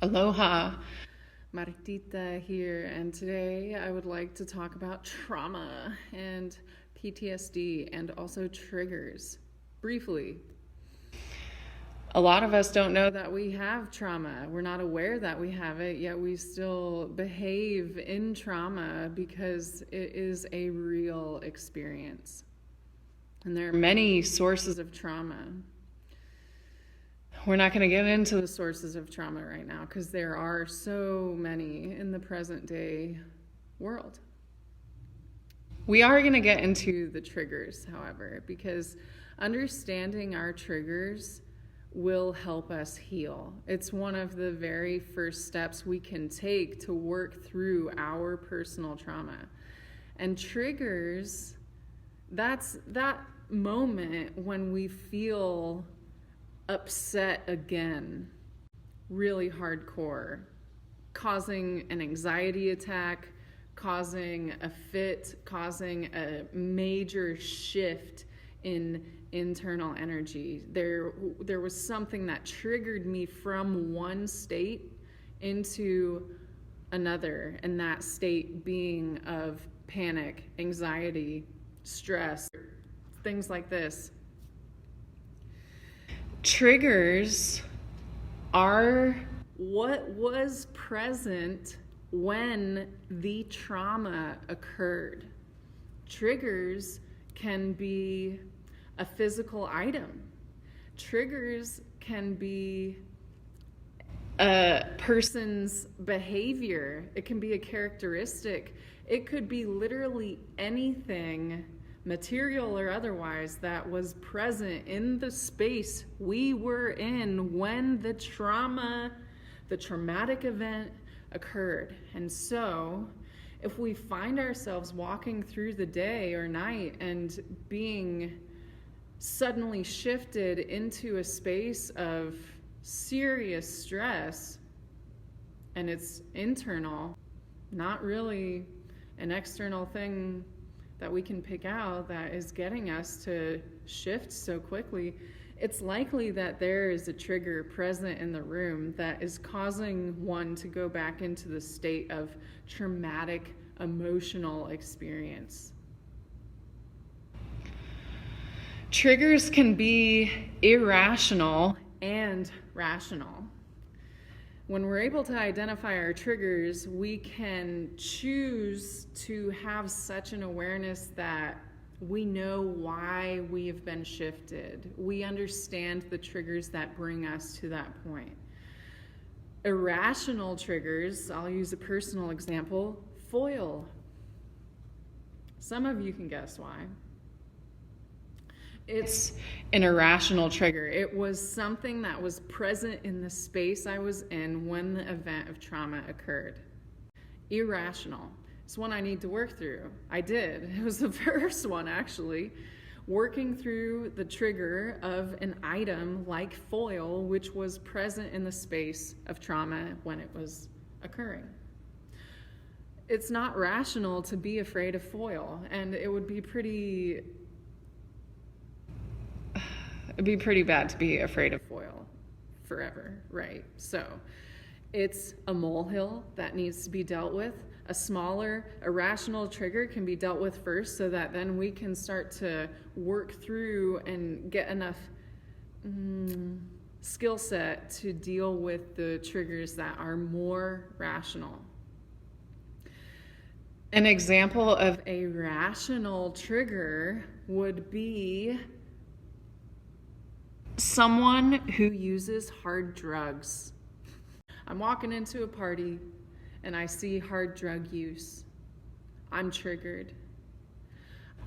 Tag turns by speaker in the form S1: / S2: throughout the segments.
S1: Aloha, Martita here, and today I would like to talk about trauma and PTSD and also triggers. Briefly, a lot of us don't know that we have trauma. We're not aware that we have it, yet we still behave in trauma because it is a real experience. And there are many sources of trauma. We're not going to get into the sources of trauma right now because there are so many in the present day world. We are going to get into the triggers, however, because understanding our triggers will help us heal. It's one of the very first steps we can take to work through our personal trauma. And triggers, that's that moment when we feel upset again, really hardcore, causing an anxiety attack, causing a fit, causing a major shift in internal energy. There was something that triggered me from one state into another, and that state being of panic, anxiety, stress, things like this. Triggers are what was present when the trauma occurred. Triggers can be a physical item. Triggers can be a person's behavior. It can be a characteristic. It could be literally anything, material or otherwise, that was present in the space we were in when the traumatic event occurred. And so, if we find ourselves walking through the day or night and being suddenly shifted into a space of serious stress, and it's internal, not really an external thing that we can pick out that is getting us to shift so quickly, it's likely that there is a trigger present in the room that is causing one to go back into the state of traumatic emotional experience. Triggers can be irrational and rational. When we're able to identify our triggers, we can choose to have such an awareness that we know why we have been shifted. We understand the triggers that bring us to that point. Irrational triggers, I'll use a personal example, foil. Some of you can guess why. It's an irrational trigger. It was something that was present in the space I was in when the event of trauma occurred. Irrational. It's one I need to work through. I did. It was the first one, actually. Working through the trigger of an item like foil, which was present in the space of trauma when it was occurring. It's not rational to be afraid of foil, and it would be pretty bad to be afraid of foil forever, right? So it's a molehill that needs to be dealt with. A smaller, irrational trigger can be dealt with first so that then we can start to work through and get enough skill set to deal with the triggers that are more rational. An example of a rational trigger would be someone who uses hard drugs. I'm walking into a party and I see hard drug use. I'm triggered.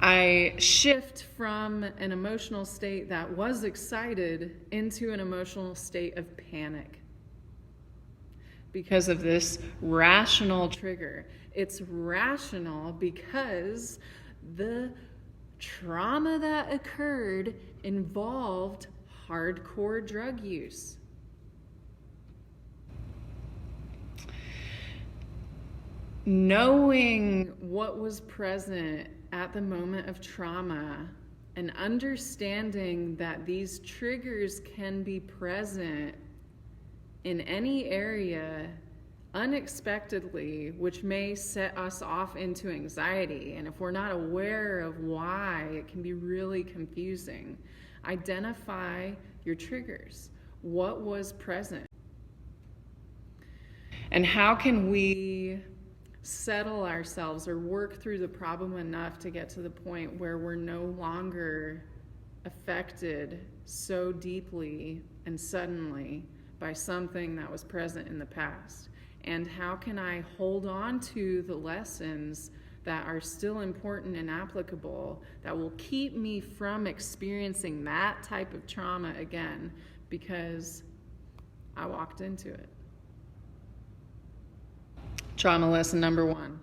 S1: I shift from an emotional state that was excited into an emotional state of panic because of this rational trigger. It's rational because the trauma that occurred involved hardcore drug use. Knowing what was present at the moment of trauma and understanding that these triggers can be present in any area unexpectedly, which may set us off into anxiety. And if we're not aware of why, it can be really confusing. Identify your triggers. What was present? And how can we settle ourselves or work through the problem enough to get to the point where we're no longer affected so deeply and suddenly by something that was present in the past? And how can I hold on to the lessons that are still important and applicable that will keep me from experiencing that type of trauma again because I walked into it? Trauma lesson number 1.